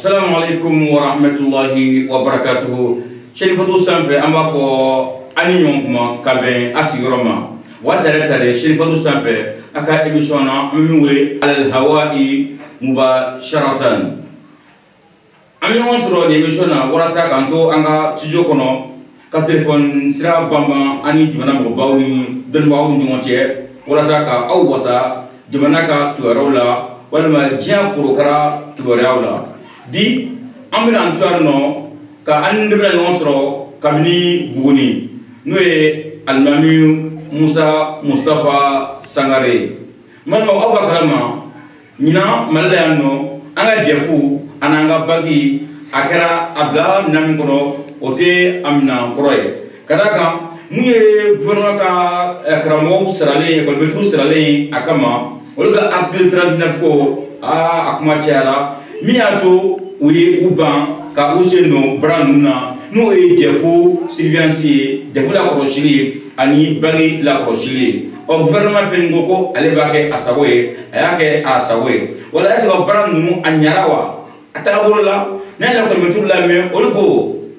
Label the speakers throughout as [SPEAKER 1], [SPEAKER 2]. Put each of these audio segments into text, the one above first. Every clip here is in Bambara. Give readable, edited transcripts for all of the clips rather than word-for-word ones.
[SPEAKER 1] Assalamualaikum warahmatullahi wabarakatuh. Sherifatu sanfɛ an b'a fɔ ani ɲɔgɔn kuma ka bɛn a sigiyɔrɔ ma. Wa tare tare Sherifatu sanfɛ a ka émission na an bɛ min wele alal hawa'i mubasharatan. An bɛ ɲɔgɔn sɔrɔ nin émission na walasa k'an to an ka studio kɔnɔ ka téléphone sira banban ani jamana mɔgɔbaw ni dɔnnibagaw ni ɲɔgɔn cɛ walasa ka aw wasa jamana ka kibaruyaw la walima diɲɛ korokara kibaruyaw la. Di an bɛna an to yan nɔ ka an de bɛna ɲɔgɔn sɔrɔ kabini Buguni n'o ye alimami Musa Mustafa Sangare. Malima aw ka kalama ɲinan Mali la yan nɔ an ka DEF ani an ka BAC a kɛra a bila minɛn min kɔnɔ o tɛ a minɛn kɔrɔ ye ka d'a kan mun ye gouvernement ka karamɔgɔw saralen école saralen a kama olu ka article 39 ko a kuma cayara min y'a to u ye u ban ka u sen don bara ninnu na n'o ye DEF surveillance ye DEF lakɔlɔsili ye ani BAC lakɔlɔsili ye gouvernement fɛn ko ko ale b'a kɛ a sago ye a y'a kɛ a sago ye wala est-ce que bara ninnu a ɲara wa a taga bolo la ne yɛrɛ kɔlɔmɛturu lamɛn olu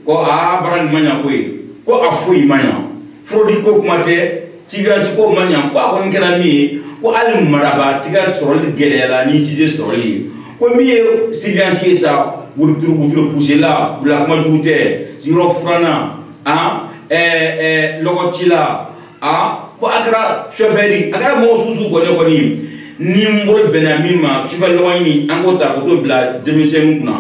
[SPEAKER 1] ko a bara nin ma ɲa ko ye ko a foyi ma ɲa fraude ko kuma tɛ surveillance ko ma ɲa ko a kɔni kɛra min ye ko hali marabaatiga sɔrɔli gɛlɛyara ni cité sɔrɔli ye ko min ye surveillance ye sa wuturu poussé la bila kuma jugu tɛ yɔrɔ furanna lɔgɔci la ko a kɛra chauffeur a kɛra mɔgɔ susu kɔni ni n bolo bɛnna min ma chauffeur ɲɔgɔn ɲini an k'o ta k'o to bila denmisɛnninw kunna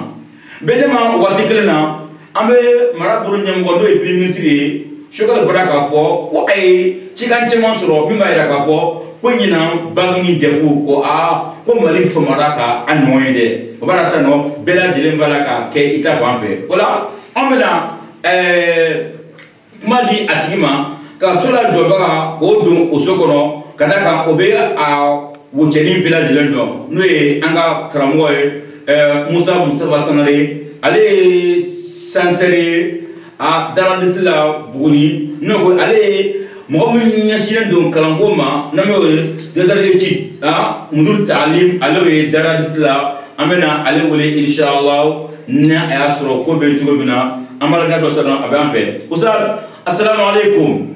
[SPEAKER 1] bɛɛ ma waati kelen na an bɛ mara bolo ɲɛmɔgɔ n'o ye premier ministre ye Choguel bɔra k'a fɔ ko a ye cikan caman sɔrɔ min b'a jira k'a fɔ ko ɲinan BAC ni DEF ko ko Mali famara ka a ɲɔgɔn ye dɛ o b'a la sisan nɔ bɛɛ lajɛlen b'a la ka kɛ i ta fan fɛ o la an bɛna kuma di a tigi ma ka so ladonbaga k'o don o so kɔnɔ ka d'a kan o bɛ a wocɛnin bɛɛ lajɛlen dɔn n'o ye an ka karamɔgɔ ye Musa Mustafa Sangare ale ye sincère ye a daradisi la Buguni n'o ko ale ye mɔgɔ min ɲɛsinnen don kalanko ma n'an bɛ wele directeur d'étude mudul taalim ale ye daradisi la an bɛna ale wele inshallah ni a y'a sɔrɔ ko bɛ cogo min na an b'a la dɔ sɔrɔ a bɛ an fɛ Ustaz assalamu alaikum.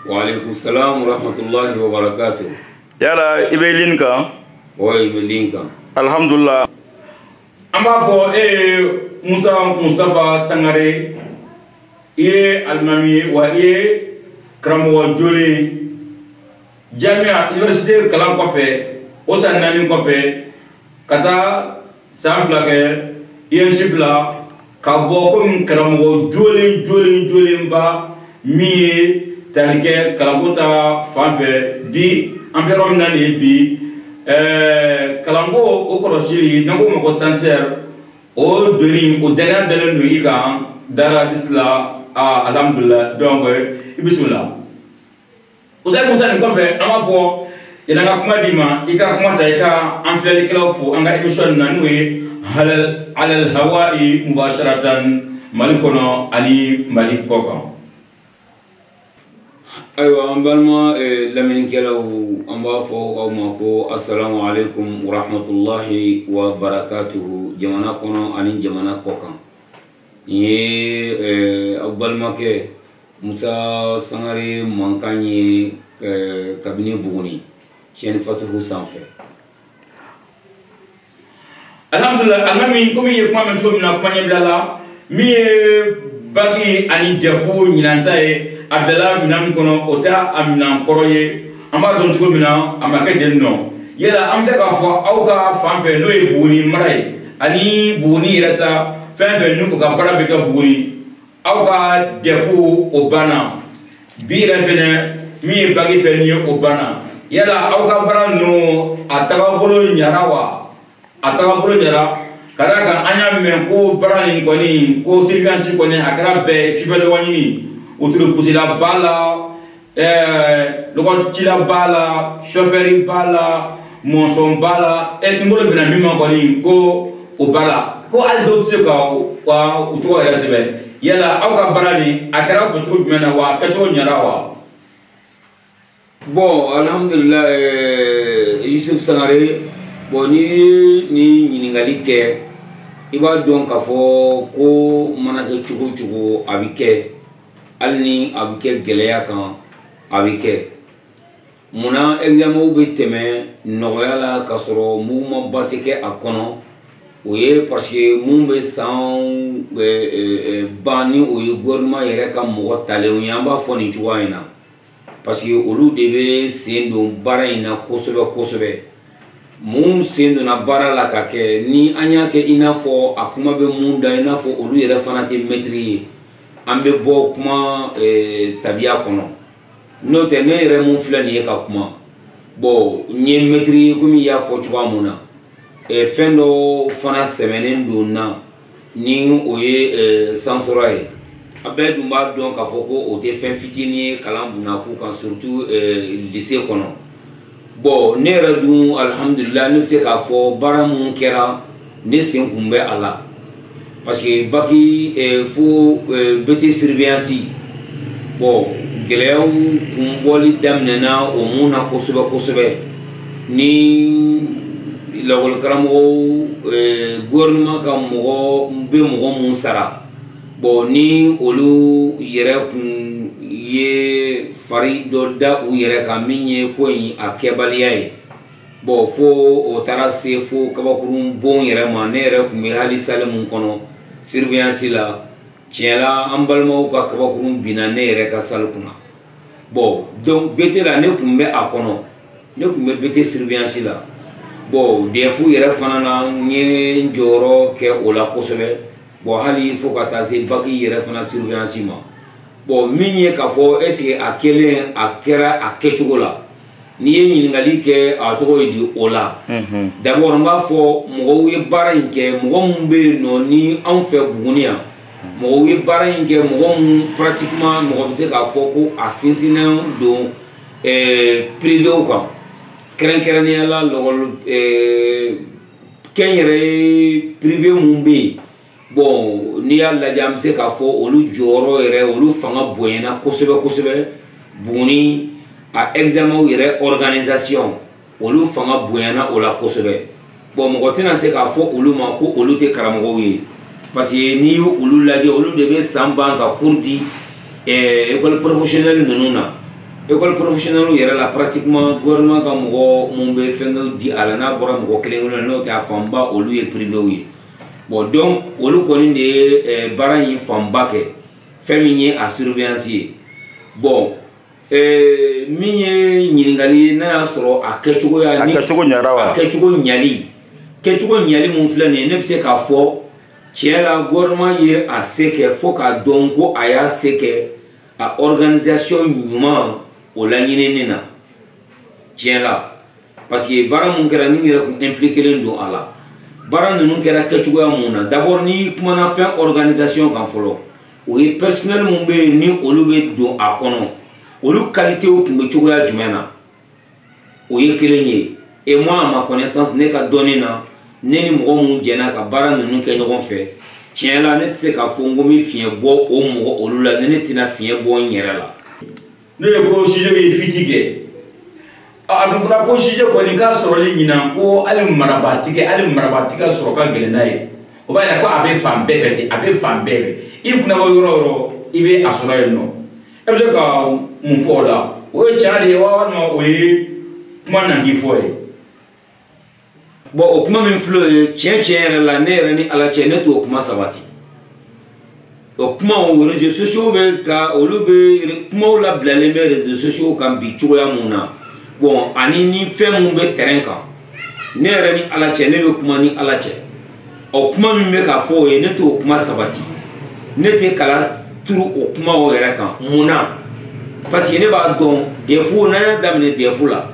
[SPEAKER 2] Wa alaikum salam wa rahmatullahi wa barakatuh.
[SPEAKER 1] Yala i bɛ ligne kan?
[SPEAKER 2] Oui, i bɛ ligne kan.
[SPEAKER 1] Alhamdulillah. An b'a fɔ Musa Mustafa Sangare i ye alimami ye wa i ye karamɔgɔ jolen Jamia université kalan kɔfɛ o san 4 kɔfɛ ka taa san 2 kɛ INSUP la ka bɔ komi karamɔgɔ jolenba min ye tali kɛ kalanko ta fan fɛ bi an bɛ yɔrɔ min na nin ye bi kalanko o kɔlɔsili n'an ko ma ko sincère o doni o danaya dalen don i kan daradisi la alhamdulillah donc i bisimila Musa nin kɔfɛ an b'a fɔ yɛlɛ ka kuma di ma i ka kuma ta i ka an filɛlikɛlaw fo an ka émission na n'o ye alal hawa'i mubasharatan Mali kɔnɔ ani Mali kɔ kan.
[SPEAKER 2] Ayiwa an balima lamɛnnikɛlaw an b'a fɔ aw ma ko assalamu alaikum wa rahmatullahi wa barakatuhu jamana kɔnɔ ani jamana kɔ kan. Nin ye aw balimakɛ Musa Sangare mankan ye kabini Buguni chaîne Fatuhu sanfɛ.
[SPEAKER 1] Alhamdulillah alimami komi ye kuma mɛn cogo min na kuma ɲɛbila la min ye BAC ani DEF ɲinanta ye a bɛɛla minɛn min kɔnɔ o tɛ a minɛn kɔrɔ ye an b'a dɔn cogo min na a ma kɛ ten nɔ yala an bɛ se k'a fɔ aw ka fan fɛ n'o ye Buguni mara ye ani Buguni yɛrɛ ta fɛn fɛn n'u ka baara bɛ kɛ Buguni aw ka DEF o banna bi yɛrɛ fɛnɛ min ye BAC fɛ nin ye o banna yala aw ka baara ninnu a tagabolo ɲara wa a tagabolo ɲara ka d'a kan an y'a mɛn ko baara nin kɔni ko surveillance kɔni a kɛra bɛɛ sufɛ ɲɔgɔn ɲini wotoro pusila b'a la lɔgɔcila b'a la chauffeur b'a la mɔnsɔn b'a la n bolo bɛnna min ma kɔni ko o b'a la ko hali dɔw tɛ se ka u tɔgɔ yɛrɛ sɛbɛn yala aw ka baara nin a kɛra fɔ cogo jumɛn na wa a kɛcogo ɲɛna wa.
[SPEAKER 2] Bon alhamdulillah Yusuf Sangare bon ni ɲininkali kɛ i b'a dɔn k'a fɔ ko mana kɛ cogo o cogo a bɛ kɛ hali ni a bɛ kɛ gɛlɛya kan a bɛ kɛ munna examen bɛ tɛmɛ nɔgɔya la k'a sɔrɔ mugumaba tɛ kɛ a kɔnɔ o ye parce que mun bɛ san ban ni o ye gouvernement yɛrɛ ka mɔgɔ talenw ye an b'a fɔ nin cogoya in na parce que olu de bɛ sen don baara in na kosɛbɛ kosɛbɛ mun sen donna baara la ka kɛ ni an y'a kɛ i n'a fɔ a kuma bɛ mun da i n'a fɔ olu yɛrɛ fana tɛ maître ye an bɛ bɔ kuma tabiya kɔnɔ n'o tɛ ne yɛrɛ mun filɛ nin ye ka kuma bon n ye maître ye komi i y'a fɔ cogoya mun na fɛn dɔ fana sɛbɛnnen don n na ni o ye sansɔrɔ ye a bɛɛ dun b'a dɔn k'a fɔ ko o tɛ fɛn fitinin ye kalan bunakun kan surtout lycée kɔnɔ bon ne yɛrɛ dun alhamdulillah ne bɛ se k'a fɔ baara mun kɛra ne sen kun bɛ a la parce que baki fo BT surveillance bon gɛlɛyaw kun bɔli daminɛna o mun na kosɛbɛ kosɛbɛ ni lakɔli karamɔgɔw gouvernement ka mɔgɔ bɛ mɔgɔ mun sara bon ni olu yɛrɛ kun ye fari dɔ da u yɛrɛ kan min ye ko in a kɛbaliya ye bon fo o taara se fo kabakurun bon yɛrɛ ma ne yɛrɛ kun bɛ hali salle mun kɔnɔ surveillance la tiɲɛ la an balimaw ka kabakurun binna ne yɛrɛ ka salle kunna bon donc BT la ne kun bɛ a kɔnɔ ne kun bɛ BT surveillance la bon DEF yɛrɛ fana na n ye n jɔyɔrɔ kɛ o la kosɛbɛ bon hali fo ka taa se baki yɛrɛ fana surveillance ma bon min ye k'a fɔ est ce que a kɛlen a kɛra a kɛcogo la n'i ye ɲininkali kɛ a tɔgɔ ye di o la d'abord n b'a fɔ mɔgɔw ye baara in kɛ mɔgɔ min bɛ yen nɔ ni anw fɛ Buguni yan mɔgɔw ye baara in kɛ mɔgɔ min pratiquement mɔgɔ bɛ se k'a fɔ ko a sinsinnen don privéw kan kɛrɛnkɛrɛnnenya la kɛnyɛrɛye privé mun bɛ yen bon n'i y'a lajɛ an bɛ se k'a fɔ olu jɔyɔrɔ yɛrɛ olu fanga bonyana kosɛbɛ kosɛbɛ Buguni a examen yɛrɛ organisation olu fanga bonyana o la kosɛbɛ bon mɔgɔ tɛna se k'a fɔ olu ma ko olu tɛ karamɔgɔw ye parce que n'i y'u olu lajɛ olu de bɛ san ban ka cours di école professionnelle ninnu na école professionnelle yɛrɛ la pratiquement gouvernement ka mɔgɔ mun bɛ fɛnkɛw di a la n'a bɔra mɔgɔ kelen kelen n'o tɛ a fanba olu ye privéw ye bon donc olu kɔni de ye baara in fanba kɛ fɛn min ye a surveillance ye bon min ye ɲininkali ye n'a y'a sɔrɔ a kɛcogoya ni a kɛcogo ɲɛra wa a kɛcogo ɲɛli mun filɛ nin ye ne bɛ se k'a fɔ tiɲɛ la gouvernement ye a se kɛ fo k'a dɔn ko a y'a se kɛ a organisation ɲuman o laɲinini na tiɲɛ la parce que baara mun kɛra ni yɛrɛ kun impliqué don a la baara ninnu kɛra kɛcogoya mun na d'abord ni kumana fɛn organisation kan fɔlɔ o ye personnel mun bɛ yen ni olu bɛ don a kɔnɔ olu qualitéw tun bɛ cogoya jumɛn na o ye kelen ye et moi à ma connaissance ne ka dɔnni na ne ni mɔgɔ mun jɛna ka baara ninnu kɛ ɲɔgɔn fɛ tiɲɛ la ne tɛ se k'a fɔ n ko n bɛ fiɲɛ bɔ o mɔgɔ olu la ne tɛna fiɲɛ bɔ n yɛrɛ la.
[SPEAKER 1] ne ye ko sujet bɛ fiti kɛ a dun fana ko sujet kɔni k'a sɔrɔli ɲinan ko hali marabaatigi ka sɔrɔ ka gɛlɛn n'a ye o b'a yira ko a bɛ fan bɛɛ fɛ ten a bɛ fan bɛɛ fɛ i kunna bɔ yɔrɔ o yɔrɔ i bɛ a sɔrɔ yen nɔ e bɛ se ka mun fɔ o la o ye tiɲɛ de ye walima o ye kuma nandi fɔ ye.
[SPEAKER 2] bon o kuma min filɛ ye tiɲɛ yɛrɛ la ne yɛrɛ ni ala cɛ ne t'o kuma sabati o kuma o réseaux sociaux bɛ ka olu bɛ kumaw labilalen bɛ réseaux sociaux kan bi cogoya mun na bon ani ni fɛn mun bɛ terrain kan ne yɛrɛ ni ala cɛ ne bɛ kuma ni ala cɛ o kuma min bɛ k'a fɔ o ye ne t'o kuma sabati ne tɛ kala turu o kuma o yɛrɛ kan mun na parce que ne b'a dɔn DEF n'an y'a daminɛ DEF la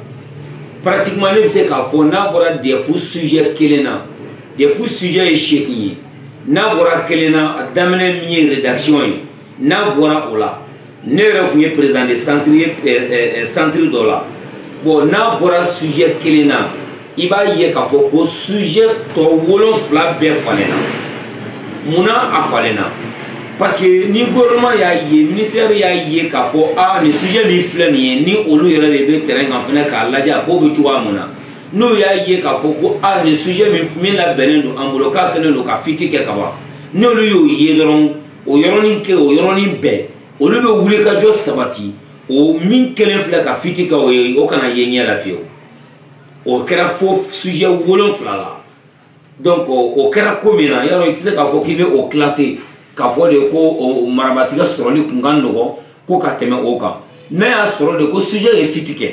[SPEAKER 2] pratiquement ne bɛ se k'a fɔ n'a bɔra DEF sujet kelen na DEF sujet ye 8 ye n'a bɔra kelen na a daminɛ min ye rédaction ye n'a bɔra o la ne yɛrɛ tun ye président de centre ye centre dɔ la bon n'a bɔra sujet kelen na i b'a ye k'a fɔ ko sujet tɔ 7 bɛɛ falenna munna a falenna parce que ni gouvernement y'a ye ministère y'a ye k'a fɔ nin sujet min filɛ nin ye ni olu yɛrɛ de bɛ terrain kan fɛnɛ k'a lajɛ a k'o bɛ cogoya mun na n'o y'a ye k'a fɔ ko nin sujet min labɛnnen don an bolo k'a kɛlen don ka fiti kɛ ka ban n'olu y'o ye dɔrɔn o yɔrɔnin kɛ o yɔrɔnin bɛɛ olu bɛ wuli ka jɔ sabati o min kelen filɛ ka fiti kɛ o ye o kana ye ɲɛ la fiyewu o kɛra fo sujet 7 la donc o kɛra ko min na yɔrɔ i tɛ se k'a fɔ k'i bɛ o classé k'a fɔ de ko o marabatigɛ sɔrɔli kun ka nɔgɔn ko ka tɛmɛ o kan n'a y'a sɔrɔ de ko sujet ye fiti kɛ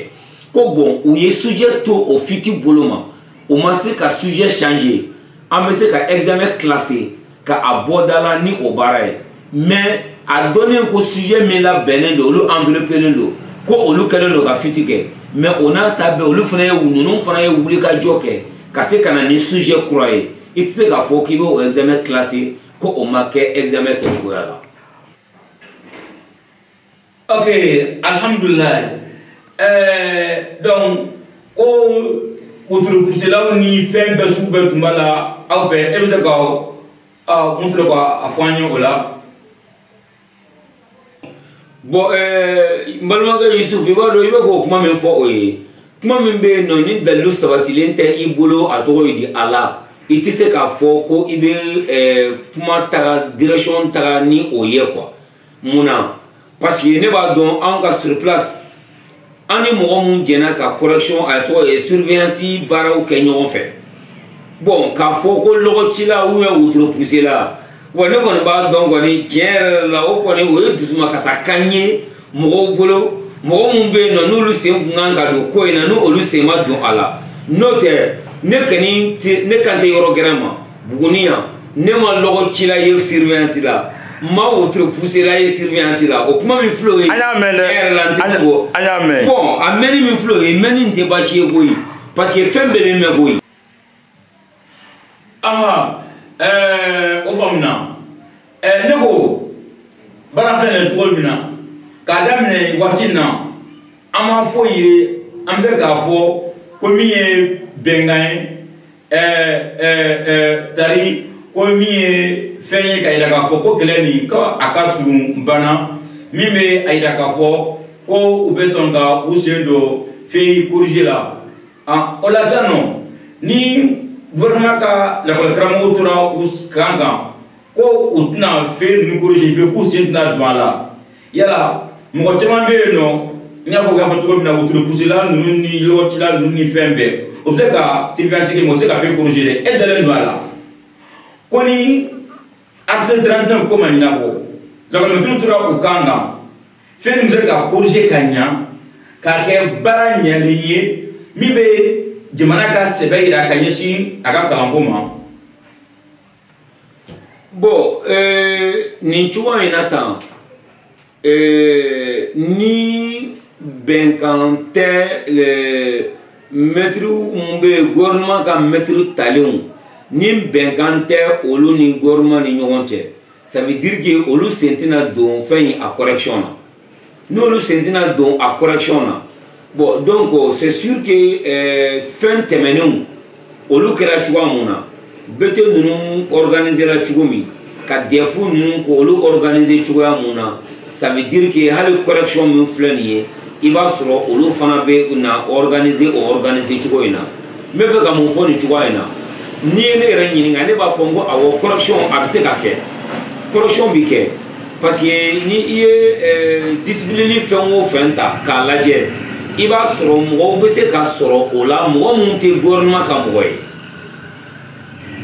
[SPEAKER 2] ko bon u ye sujet to o fiti bolo ma o ma se ka sujet changer an bɛ se ka examen classé ka a bɔ da la ni o baara ye mais a dɔnnen ko sujet min labɛnnen don olu enveloppelen don ko olu kɛlen don ka fiti kɛ mais o n'a ta bɛɛ olu fana ye ninnu fana ye wuli ka jɔ kɛ ka se ka na ni sujet kura ye i tɛ se k'a fɔ k'i bɛ o examen classé ko o ma kɛ examen kɛcogoya la.
[SPEAKER 1] Ok, alhamdulillah. Donc ko wotoropusilaw ni fɛn bɛɛ sugu bɛɛ tun b'a la aw fɛ e bɛ se ka mun sɔrɔ k'a fɔ an ye o la.
[SPEAKER 2] Bon n balimakɛ Yusuf i b'a dɔn i bɛ k'o kuma min fɔ o ye kuma min bɛ yen nɔ ni dalilu sabatilen tɛ i bolo a tɔgɔ ye di a la i tɛ se k'a fɔ ko i bɛ kuma taga direction taga ni o ye quoi mun na parce que ne b'a dɔn anw ka sur place an ni mɔgɔ mun jɛnna ka correction a tɔgɔ ye surveillance baaraw kɛ ɲɔgɔn fɛ bon k'a fɔ ko lɔgɔcila ou bien wotoropusilaw wa ne kɔni b'a dɔn kɔni tiɲɛ yɛrɛ la o kɔni o ye dusukasa kan ye mɔgɔw bolo mɔgɔ mun bɛ yen nɔ n'olu sen kun kan ka don ko in na n'olu sen ma don a la n'o tɛ ne kan tɛ yɔrɔ gɛrɛ ma Buguni yan ne ma lɔgɔcila ye surveillance la ma wotoropusilaw ye surveillance la o kuma min filɛ o ye tiɲɛ yɛrɛ la n tɛ se k'o bon a mɛnni min filɛ o ye mɛnni nin tɛ baasi ye koyi parce que fɛn bɛɛ bɛ mɛn koyi.
[SPEAKER 1] O faamuna ne ko baara filɛ nin ye cogo min na k'a daminɛ waati in na an m'a fɔ ye an bɛ k'a fɔ ko min ye bɛnkan ye tari ko min ye fɛn ye ka yira k'a fɔ ko kɛlɛ nin ko a ka surun bana min bɛ a yira k'a fɔ ko u bɛ sɔn ka u sen don fɛn corriger la o la sisan nɔ ni gouvernement ka lakɔli karamɔgɔw tora u kan kan ko u tɛna fɛn ninnu corriger pe k'u sen tɛna don a la yala mɔgɔ caman bɛ yen nɔ n y'a fɔ k'a fɔ cogo min na wotoropusilaw ninnu ni lɔgɔcilaw ninnu ni fɛn bɛɛ o filɛ ka surveillance kɛ mɔgɔ se ka fɛn corriger dɛ e dalen don a la ko ni article 39 ko ma ɲinabɔ lakɔlimɛtiriw tora u kan kan fɛn min bɛ se ka corriger ka ɲa k'a kɛ baara ɲɛlen ye min bɛ jamana ka sɛbɛn yira ka ɲɛsin a ka kalanko ma.
[SPEAKER 2] Bon nin cogoya in na tan ni bɛnkan tɛ mɛtiriw mun bɛ yen gouvernement ka mɛtiri talenw ni bɛnkan tɛ olu ni gouvernement ni ɲɔgɔn cɛ ça veut dire que olu sen tɛna don fɛn in a correction na n'olu sen tɛna don a correction na bon donc c'est sûr que fɛn tɛmɛnenw olu kɛra cogoya mun na BT ninnu organiser la cogo min ka DEF ninnu ko olu organiser cogoya mun na ça veut dire que hali correction min filɛ nin ye i b'a sɔrɔ olu fana bɛ na organiser o organiser cogo in na n bɛ fɛ ka mun fɔ nin cogoya in na n'i ye ne yɛrɛ ɲininka ne b'a fɔ n ko awɔ correction a bɛ se ka kɛ correction bi kɛ parce que ni i ye discipline fɛn o fɛn ta k'a lajɛ i b'a sɔrɔ mɔgɔw bɛ se ka sɔrɔ o la mɔgɔ minnu tɛ gouvernement ka mɔgɔ ye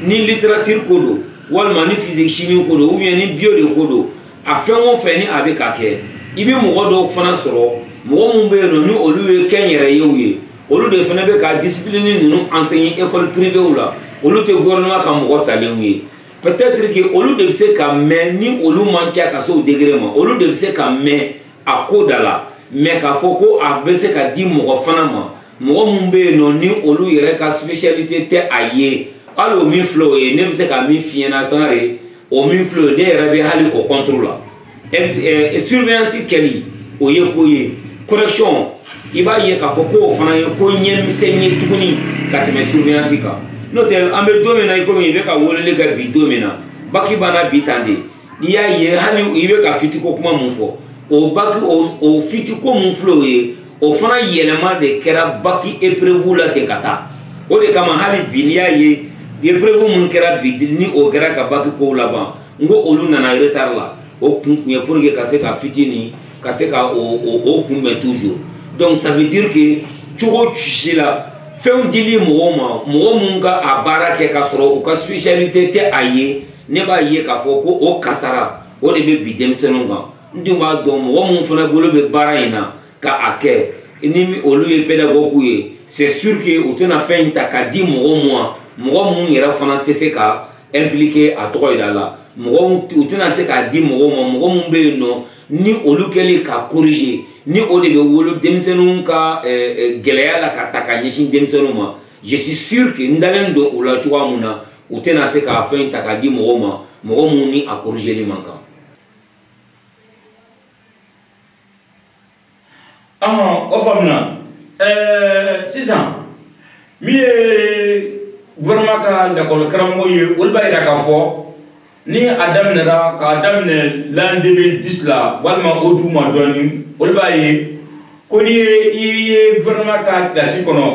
[SPEAKER 2] ni littérature ko don walima ni physique chimie ko don ou bien ni bio de ko don a fɛn o fɛn ni a bɛ ka kɛ i bɛ mɔgɔ dɔw fana sɔrɔ mɔgɔ minnu bɛ yen nɔ ni olu ye kɛnyɛrɛyew ye olu de fana bɛ ka discipline ninnu enseigner école privée la olu tɛ gouvernement ka mɔgɔ talenw ye peut-être que olu de bɛ se ka mɛn ni olu man ca ka se o degré ma olu de bɛ se ka mɛn a ko da la mais k'a fɔ ko a bɛ se ka di mɔgɔ fana ma mɔgɔ minnu bɛ yen nɔ ni olu yɛrɛ ka spécialité tɛ a ye hali o min filɛ o ye ne bɛ se ka min f'i ɲɛna Sangare o min filɛ o ye ne yɛrɛ bɛ hali o contre la surveillance kɛli o ye ko ye correction i b'a ye k'a fɔ ko o fana ye ko ɲɛmisɛn ye tuguni ka tɛmɛ surveillance kan n'o tɛ an bɛ don min na i komi i bɛ ka weleli kɛ bi don min na baki banna bi tan de n'i y'a ye hali i bɛ ka fitiko kuma mun fɔ o baki o fitiko mun filɛ o ye o fana yɛlɛma de kɛra baki épreuve la ten ka taa o de kama hali biniya ye épreuve mun kɛra bi ni o kɛra ka bac ko laban ngo olu nana retard la o kun ye pour que ka se ka fitini ka se ka o kunbɛn toujours donc ça veut dire que cogo ci la fɛnw dili mɔgɔw ma mɔgɔ mun ka a baara kɛ ka sɔrɔ u ka spécialité tɛ a ye ne b'a ye k'a fɔ ko o kasara o de bɛ bi denmisɛnninw kan n dun b'a dɔn mɔgɔ mun fana bolo bɛ baara in na ka a kɛ ni olu ye pédagogue ye c'est sûr que u tɛna fɛn in ta ka di mɔgɔ ma mɔgɔ mun yɛrɛ fana tɛ se ka impliquer a tɔgɔ yira la mɔgɔ u tɛna se k'a di mɔgɔ ma mɔgɔ mun bɛ yen nɔ ni olu kɛlen ka corriger ni o de bɛ wolo denmisɛnninw ka gɛlɛya la ka ta ka ɲɛsin denmisɛnninw ma je suis sûr que n dalen don o la cogoya mun na u tɛna se k'a fɛn ta ka di mɔgɔ ma mɔgɔ mun ni a corrigeli man kan.
[SPEAKER 1] O faamuna sisan min ye gouvernement ka lakɔli karamɔgɔ ye olu b'a yira k'a fɔ ni a daminɛra k'a daminɛ l'an 2010 la walima o duguma dɔɔni olu b'a ye ko ni i ye gouvernement ka kilasi kɔnɔ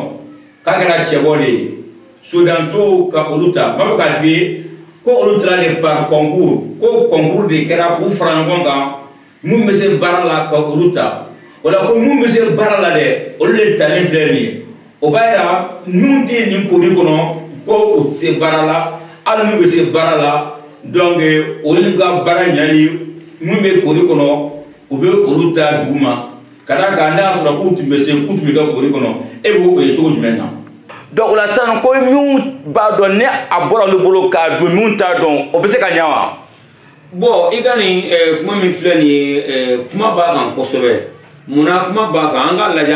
[SPEAKER 1] k'a kɛra cɛbɔ de ye sodansow ka olu ta b'a fɛ k'a f'i ye ko olu taara de par concours ko concours de kɛra k'u fara ɲɔgɔn kan mun bɛ se baara la ka olu ta o la ko mun bɛ se baara la dɛ olu de talen filɛ nin ye o b'a yira minnu tɛ nin kori kɔnɔ ko u tɛ se baara la hali n'u bɛ se baara la donc olu ka baara ɲani mun bɛ kori kɔnɔ u bɛ olu ta dugu ma ka d'a kan n'a y'a sɔrɔ k'u tun bɛ se k'u tun bɛ kɛ kori kɔnɔ e b'o ye cogo jumɛn na. donc o la sisan ko min b'a dɔn ni a bɔra olu bolo k'a don min t'a dɔn o bɛ se ka ɲɛ wa.
[SPEAKER 2] bon i ka nin kuma min filɛ nin ye kuma b'a kan kosɛbɛ munna kuma b'a kan an ka lajɛ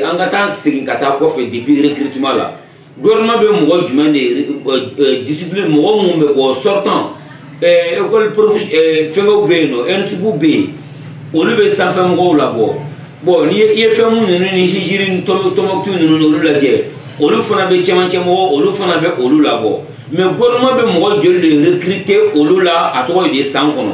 [SPEAKER 2] an ka taa segin ka taa kɔfɛ depuis recrutement la gouvernement bɛ mɔgɔ jumɛn de discipline mɔgɔ mun bɛ bɔ sortant école fɛngɛw bɛ yen nɔ ENSUP bɛ yen olu bɛ sanfɛ mɔgɔw labɔ bon ni i ye fɛn mun ninnu ni hijiri ni Tɔnbukutu ninnu olu lajɛ olu fana bɛ cɛmancɛ mɔgɔ olu fana bɛ olu labɔ mais gouvernement bɛ mɔgɔ joli de recruter olu la a tɔgɔ ye de san kɔnɔ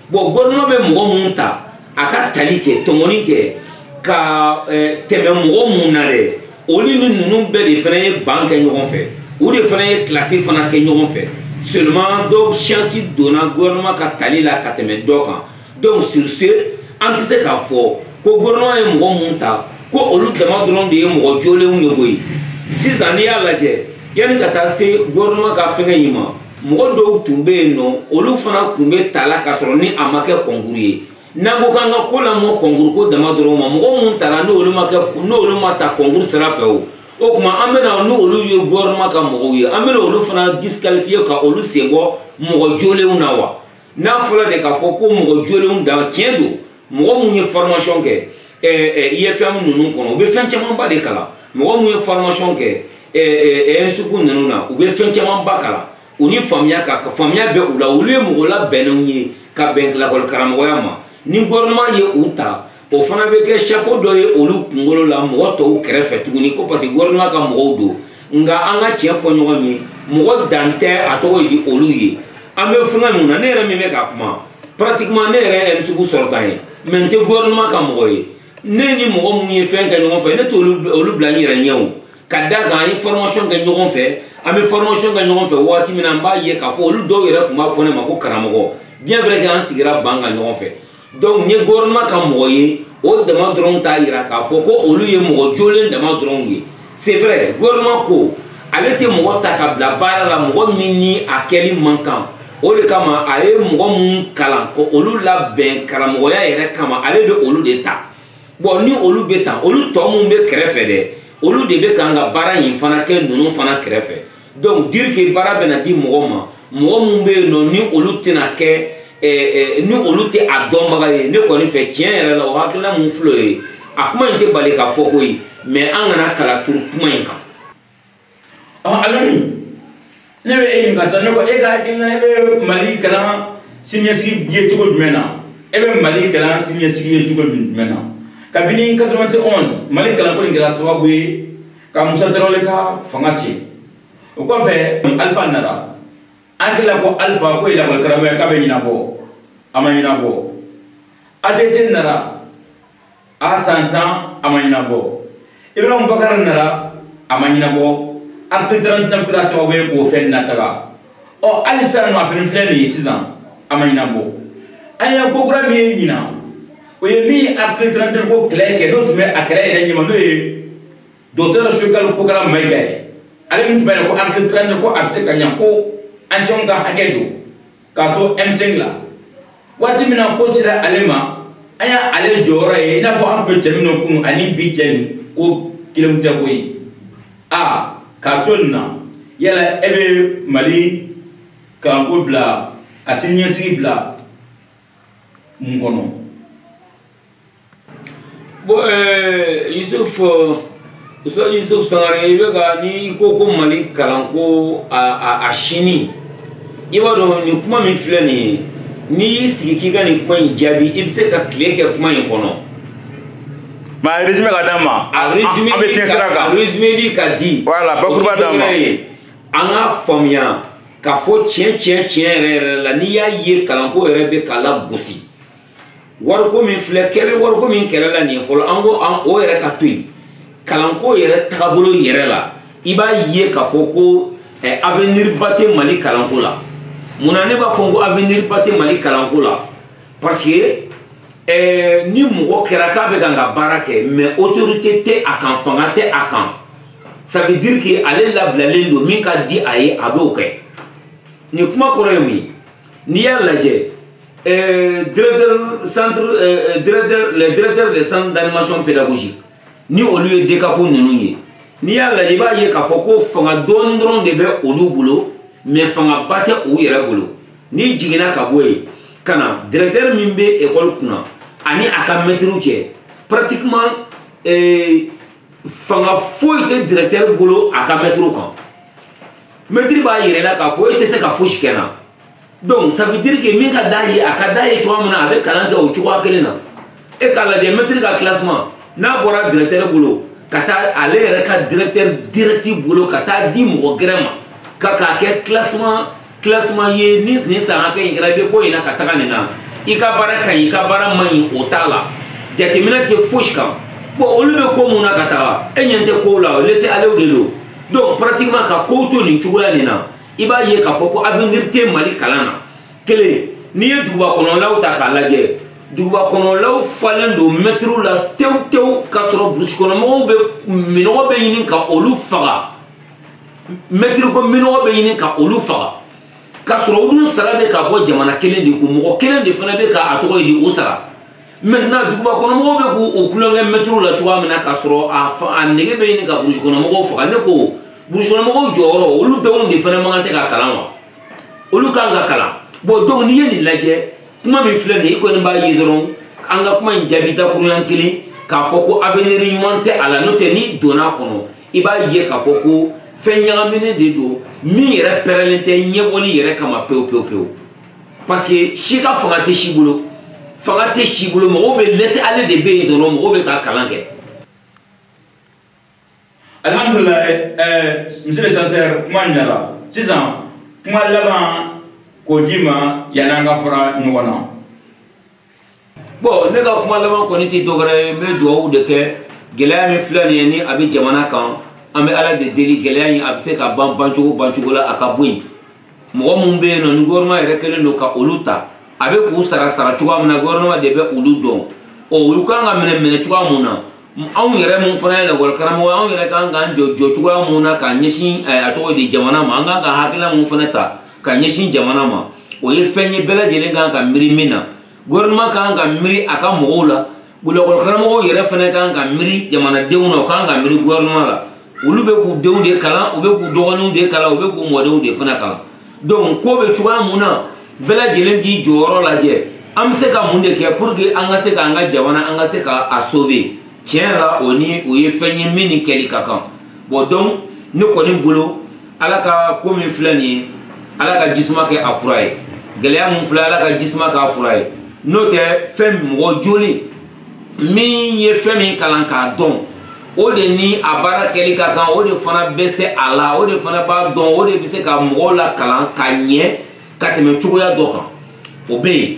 [SPEAKER 2] bon gouvernement bɛ mɔgɔ mun ta a ka tali kɛ tɔmɔni kɛ ka tɛmɛ mɔgɔ mun na dɛ olu ni ninnu bɛɛ de fana ye ban kɛ ɲɔgɔn fɛ o de fana ye classe fana kɛ ɲɔgɔn fɛ seulement dɔ chance donna gouvernement ka tali la ka tɛmɛ dɔ kan donc sur ce an tɛ se k'a fɔ ko gouvernement ye mɔgɔ mun ta ko olu dama dɔrɔn de ye mɔgɔ jolenw ye koyi sisan n'i y'a lajɛ yanni ka taa se gouvernement ka fɛngɛ in ma mɔgɔ dɔw tun bɛ yen nɔ olu fana tun bɛ ta la ka sɔrɔ ni a ma kɛ concours ye n'an ko k'an ka ko lamɔ concours ko dama dɔrɔn ma mɔgɔ mun taara n'olu ma ta concours sira fɛ o tuma an bɛna n'olu ye gouvernement ka mɔgɔw ye an bɛna olu fana disqualifier ka olu sen bɔ mɔgɔ jolenw na wa n'a fɔra de k'a fɔ ko mɔgɔ jolenw dan tiɲɛ don mɔgɔ mun ye formation kɛ IFM ninnu kɔnɔ u bɛ fɛn camanba de kalan mɔgɔ mun ye formation kɛ ENSUP ninnu na u bɛ fɛn camanba kalan u ni faamuya ka faamuya bɛ u la olu ye mɔgɔ labɛnnenw ye ka bɛn lakɔli karamɔgɔya ma ni gouvernement ye u ta o fana bɛ kɛ chapeau dɔ ye olu kunkolo la mɔgɔ tɔw kɛrɛfɛ tuguni ko parce que gouvernement ka mɔgɔw don nka an ka tiɲɛ fɔ ɲɔgɔn ye mɔgɔ dan tɛ a tɔgɔ ye olu ye an bɛ fɛngɛ mun na ne yɛrɛ min bɛ ka kuma pratiquement ne yɛrɛ ye ENSUP sɔrɔtan ye mais n tɛ gouvernement ka mɔgɔ ye ne ni mɔgɔ mun ye fɛn kɛ ɲɔgɔn fɛ ne t'olu bila n yɛrɛ ɲɛ o ka da kan an ye formation kɛ ɲɔgɔn fɛ an bɛ formation kɛ ɲɔgɔn fɛ waati min na n b'a ye k'a fɔ olu dɔw yɛrɛ tun b'a fɔ ne ma ko karamɔgɔ bien vrai que an sigira ban kan ɲɔgɔn fɛ donc n ye gouvernement ka mɔgɔ ye o dama dɔrɔn t'a yira k'a fɔ ko olu ye mɔgɔ jolen dama dɔrɔn ye c'est vrai gouvernement ko ale tɛ mɔgɔ ta ka bila baara la mɔgɔ min ni a kɛli man kan o de kama a ye mɔgɔ mun kalan ko olu labɛn karamɔgɔya yɛrɛ kama ale bɛ olu de ta bon ni olu bɛ ta olu tɔ mun bɛ kɛrɛfɛ dɛ olu de bɛ k'an ka baara in fana kɛ ninnu fana kɛrɛfɛ donc dire que baara bɛna di mɔgɔ ma mɔgɔ mun bɛ yen nɔ ni olu tɛna kɛ ni olu tɛ a dɔnbaga ye ne kɔni fɛ tiɲɛ yɛrɛ la o hakilina mun filɛ ye a kuma in tɛ bali ka fɔ ko ye mais an kana kala turu kuma in kan.
[SPEAKER 1] Alani ne bɛ e ɲininka sisan ne ko e ka hakilina e bɛ Mali kalan siniɲɛsigi ye cogo jumɛn na e bɛ Mali kalan siniɲɛsigi ye cogo jumɛn na kabini 91 Mali kalanko in kɛra sababu ye ka Musa Tarawele ka fanga cɛ o kɔfɛ Alifa nana an hakilila ko Alifa ko lakɔli karamɔgɔya k'a bɛ ɲɛnabɔ a ma ɲɛnabɔ ATT nana a san 10 a ma ɲɛnabɔ Ibrahima Bubakari nana a ma ɲɛnabɔ article 39 kira sababu ko fen na taga o alisa no afin fleni sizan amayna bo aya ko kura mi yina o ye mi article 39 ko clair ke do tume akra ina nyima no ye docteur shogal ko kala may gay ale mi tume ko article 39 ko abse kanya ko anjon ga hakedo ka to m5 la wati mina ko sira alema aya ale jora ye ina ko am be termino kun ani bi jeni ko kilomita ko yi a katonna yala ebe mali kanko bla asinye si bla mungono
[SPEAKER 2] bo Yusuf Sangare ibe ga ni ko mali kalanko a shini iba do ni kuma min filɛ nin ni sigi k'i ka nin kuma in jaabi i bɛ se ka tile kɛ kuma in kɔnɔ
[SPEAKER 1] ma résumé ka d'a ma
[SPEAKER 2] a résumé ka di
[SPEAKER 1] voilà bakuruba d'a ma
[SPEAKER 2] an ka faamuya ka fɔ tiɲɛ yɛrɛ la n'i y'a ye kalanko yɛrɛ bɛ k'a la gosi wariko min filɛ kɛ bɛ wariko min kɛlɛ la nin ye fɔlɔ an ko o yɛrɛ ka to yen kalanko yɛrɛ tagabolo yɛrɛ la i b'a ye k'a fɔ ko avenir ba tɛ Mali kalanko la munna ne b'a fɔ ko avenir ba tɛ Mali kalanko la parce que ni mɔgɔ kɛra k'a bɛ kan ka baara kɛ mais autorité tɛ a kan fanga tɛ a kan ça veut dire que ale labilalen don min ka di a ye a b'o kɛ nin kuma kɔrɔ ye mun ye n'i y'a lajɛ le directeur des centres d'animation pédagogique ni olu ye DECAPO ninnu ye n'i y'a lajɛ i b'a ye k'a fɔ ko fanga dɔɔni dɔrɔn de bɛ olu bolo mais fanga ba tɛ u yɛrɛ bolo n'i jiginna ka bɔ yen ka na directeur min bɛ école kunna ani a ka maître cɛ pratiquement fanga foyi tɛ directeur bolo a ka maître kan maître b'a yɛrɛ la k'a fɔ e tɛ se ka fosi kɛ na donc ça veut dire que min ka d'a ye a ka d'a ye cogoya min na a bɛ kalan kɛ o cogoya kelen na e k'a lajɛ maître ka classement n'a bɔra directeur bolo ka taa ale yɛrɛ ka directeur direct bolo ka taa di mɔgɔ gɛrɛ ma k'a kɛ classement ye ni san hakɛ in kɛra i bɛ bɔ yen na ka taga nin na i ka baara ka ɲi i ka baara man ɲi o t'a la jateminɛ tɛ fosi kan bon olu bɛ ko mun na ka taga e ɲɛ tɛ kow la laisser aller de don donc pratiquement ka kow to nin cogoya nin na i b'a ye k'a fɔ ko avenir tɛ Mali kalan na kelen n'i ye duguba kɔnɔlaw ta k'a lajɛ duguba kɔnɔlaw falen don mɛtiriw la tewu k'a sɔrɔ burusi kɔnɔmɔgɔw bɛ minɔgɔ bɛ ɲini ka olu faga mɛtiri ko minɔgɔ bɛ ɲini ka olu faga k'a sɔrɔ olu sara bɛ ka bɔ jamana kelen de kun mɔgɔ kelen de fana bɛ ka a tɔgɔ ye o sara maintenant duguba kɔnɔmɔgɔw bɛ k'u kulonkɛ mɛtiriw la cogoya min na k'a sɔrɔ a nege bɛ ɲini ka burusi kɔnɔmɔgɔw faga ne ko burusi kɔnɔmɔgɔw jɔyɔrɔ olu denw de fana man kan tɛ ka kalan wa olu kan ka kalan bon donc n'i ye nin lajɛ kuma min filɛ nin ye i kɔni b'a ye dɔrɔn an ka kuma in jaabi dakuruɲan kelen k'a fɔ ko avenir ɲuman tɛ a la n'o tɛ n'i donna a kɔnɔ i b'a ye k'a fɔ ko fɛn ɲagaminen de don min yɛrɛ pɛrɛnnen tɛ ɲɛbɔli yɛrɛ kama pewu parce que si ka fanga tɛ si bolo mɔgɔw bɛ laisser aller de bɛ yen dɔrɔn mɔgɔw bɛ ka kalan kɛ.
[SPEAKER 1] alhamdulillah monsieur le censeur kuma ɲɛna sisan kuma laban k'o d'i ma yanni an ka fara ɲɔgɔn na.
[SPEAKER 2] bon ne ka kuma laban kɔni tɛ dɔwɛrɛ ye n bɛ dugawu de kɛ gɛlɛya min filɛ nin ye ni a bɛ jamana kan an bɛ ala de deli gɛlɛya in a bɛ se ka ban bancogo la a ka bɔ yen mɔgɔ minnu bɛ yen nɔ ni gouvernement yɛrɛ kɛlen don ka olu ta a bɛ k'u sara cogoya min na gouvernement de bɛ olu dɔn olu kan ka minɛ cogoya mun na anw yɛrɛ mun fana ye lakɔli karamɔgɔ anw yɛrɛ kan k'an jɔ cogoya mun na ka ɲɛsin a tɔgɔ di jamana ma an kan ka hakilina mun fana ta ka ɲɛsin jamana ma o ye fɛn ye bɛɛ lajɛlen kan ka miiri min na gouvernement kan ka miiri a ka mɔgɔw la lakɔli karamɔgɔw yɛrɛ fana kan ka miiri jamanadenw na o kan ka miiri gouvernement la olu bɛ k'u denw de kalan u bɛ k'u dɔgɔninw de kalan u bɛ k'u mɔdenw de fana kalan donc ko bɛ cogoya mun na bɛɛ lajɛlen k'i jɔyɔrɔ lajɛ an bɛ se ka mun de kɛ pour que an ka se k'an ka jamana an ka se ka a sauver tiɲɛ la o ye fɛn ye min ni kɛli ka kan bon donc ne kɔni bolo ala ka ko min filɛ nin ye ala ka jisuma kɛ a fura ye gɛlɛya mun filɛ ala ka jisuma k'a fura ye n'o tɛ fɛn mɔgɔ joli min ye fɛn min kalan k'a dɔn o de ni a baara kɛli ka kan o de fana bɛ se a la o de fana b'a dɔn o de bɛ se ka mɔgɔw la kalan ka ɲɛ ka tɛmɛ cogoya dɔ kan o bɛ yen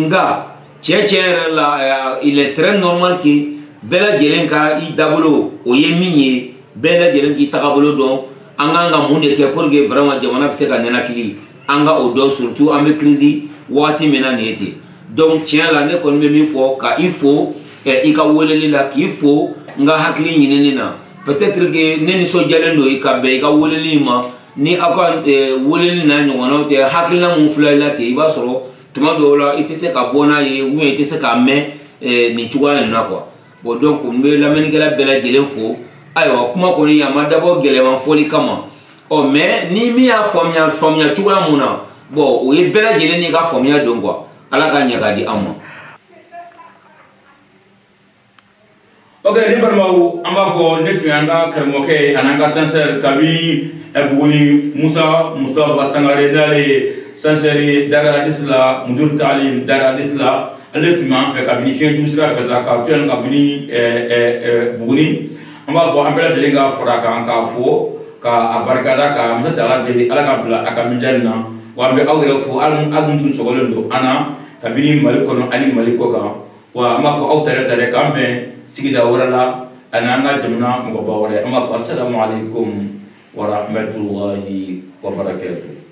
[SPEAKER 2] nka tiɲɛ yɛrɛ la il est très normal que bɛɛ lajɛlen ka i dabolo o ye min ye bɛɛ lajɛlen k'i tagabolo dɔn anga nga mun de ke pour que vraiment jamana se ka nana kili anga o do surtout en crise wati mena nete donc tiens la ne kon me mi fo ka il faut i ka weleli la qu'il faut nga hakili nyinini na peut-être que ne ni so jalendo i ka be i ka weleli ma ni aka weleli na nyona te hakili na mun fula la te i ba soro tuma do la ite se ka bona ye ou ite se ka me ni chuwa na quoi bon donc mbe la men gela bela jele fo ayo kuma ko ni ya madabo gele man foli kama o mais ni mi ya famia chuwa muna bon o ye bela jele ni ka famia don quoi ala ka nya ka di amma.
[SPEAKER 1] Ok, ni barmaw amba ko ne tuyanga karmoke ananga sincère kabi ebuni Musa Basangare dale sincère dara hadithla mudur talim dara hadithla ale tuma fe kabi fi dusra fe la ka tuel kabini buni amba ko ambela delinga fraka anka fo ka abarkada ka musa dara de ala ka bla akaminjanna wa be awre fo alum tun sogolendo ana kabini malikono ani malikoka wa amba ko awtare kambe sigida warala ananga jamna mabawale amma assalamu alaikum wa rahmatullahi wa barakatuh.